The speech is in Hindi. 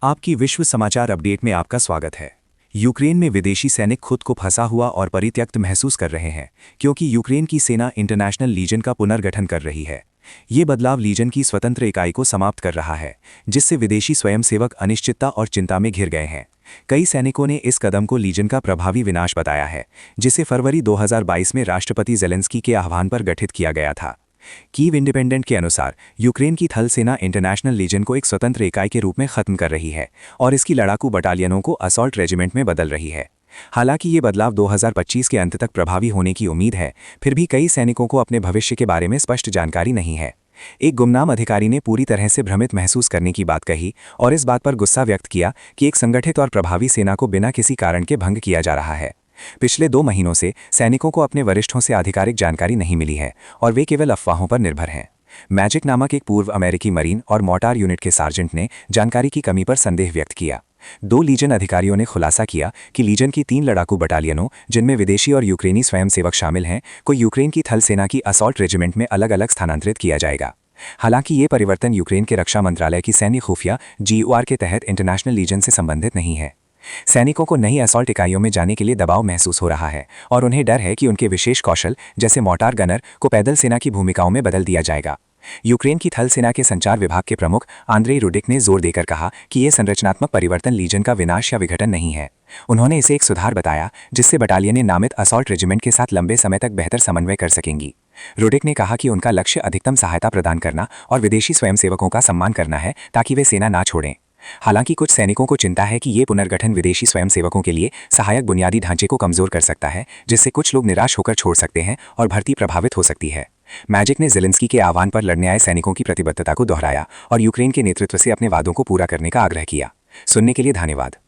आपकी विश्व समाचार अपडेट में आपका स्वागत है। यूक्रेन में विदेशी सैनिक खुद को फंसा हुआ और परित्यक्त महसूस कर रहे हैं, क्योंकि यूक्रेन की सेना इंटरनेशनल लीजन का पुनर्गठन कर रही है। ये बदलाव लीजन की स्वतंत्र इकाई को समाप्त कर रहा है, जिससे विदेशी स्वयंसेवक अनिश्चितता और चिंता में घिर गए हैं। कई सैनिकों ने इस कदम को लीजन का प्रभावी विनाश बताया है, जिसे फरवरी 2022 में राष्ट्रपति जेलेंस्की के आह्वान पर गठित किया गया था। कीव इंडिपेंडेंट के अनुसार यूक्रेन की थल सेना इंटरनेशनल लीजन को एक स्वतंत्र इकाई के रूप में खत्म कर रही है और इसकी लड़ाकू बटालियनों को असॉल्ट रेजिमेंट में बदल रही है। हालांकि ये बदलाव 2025 के अंत तक प्रभावी होने की उम्मीद है, फिर भी कई सैनिकों को अपने भविष्य के बारे में स्पष्ट जानकारी नहीं है। एक गुमनाम अधिकारी ने पूरी तरह से भ्रमित महसूस करने की बात कही और इस बात पर गुस्सा व्यक्त किया कि एक संगठित और प्रभावी सेना को बिना किसी कारण के भंग किया जा रहा है। पिछले 2 महीनों से सैनिकों को अपने वरिष्ठों से आधिकारिक जानकारी नहीं मिली है और वे केवल अफवाहों पर निर्भर हैं। मैजिक नामक एक पूर्व अमेरिकी मरीन और मोर्टार यूनिट के सार्जेंट ने जानकारी की कमी पर संदेह व्यक्त किया। 2 लीजन अधिकारियों ने खुलासा किया कि लीजन की 3 लड़ाकू बटालियनों, जिनमें विदेशी और यूक्रेनी स्वयंसेवक शामिल हैं, को यूक्रेन की थल सेना की असॉल्ट रेजिमेंट में अलग अलग स्थानांतरित किया जाएगा। हालांकि ये परिवर्तन यूक्रेन के रक्षा मंत्रालय की सैन्य खुफिया GOR के तहत इंटरनेशनल लीजन से संबंधित नहीं है। सैनिकों को नई असॉल्ट इकाइयों में जाने के लिए दबाव महसूस हो रहा है और उन्हें डर है कि उनके विशेष कौशल, जैसे मोर्टार गनर, को पैदल सेना की भूमिकाओं में बदल दिया जाएगा। यूक्रेन की थल सेना के संचार विभाग के प्रमुख आंद्रेई रुडिक ने जोर देकर कहा कि यह संरचनात्मक परिवर्तन लीजन का विनाश या विघटन नहीं है। उन्होंने इसे एक सुधार बताया, जिससे बटालियनें नामित असॉल्ट रेजिमेंट के साथ लंबे समय तक बेहतर समन्वय कर सकेंगी। रुडिक ने कहा कि उनका लक्ष्य अधिकतम सहायता प्रदान करना और विदेशी स्वयंसेवकों का सम्मान करना है, ताकि वे सेना ना छोड़ें। हालांकि कुछ सैनिकों को चिंता है कि ये पुनर्गठन विदेशी स्वयंसेवकों के लिए सहायक बुनियादी ढांचे को कमजोर कर सकता है, जिससे कुछ लोग निराश होकर छोड़ सकते हैं और भर्ती प्रभावित हो सकती है। मैजिक ने जेलेंस्की के आह्वान पर लड़ने आए सैनिकों की प्रतिबद्धता को दोहराया और यूक्रेन के नेतृत्व से अपने वादों को पूरा करने का आग्रह किया। सुनने के लिए धन्यवाद।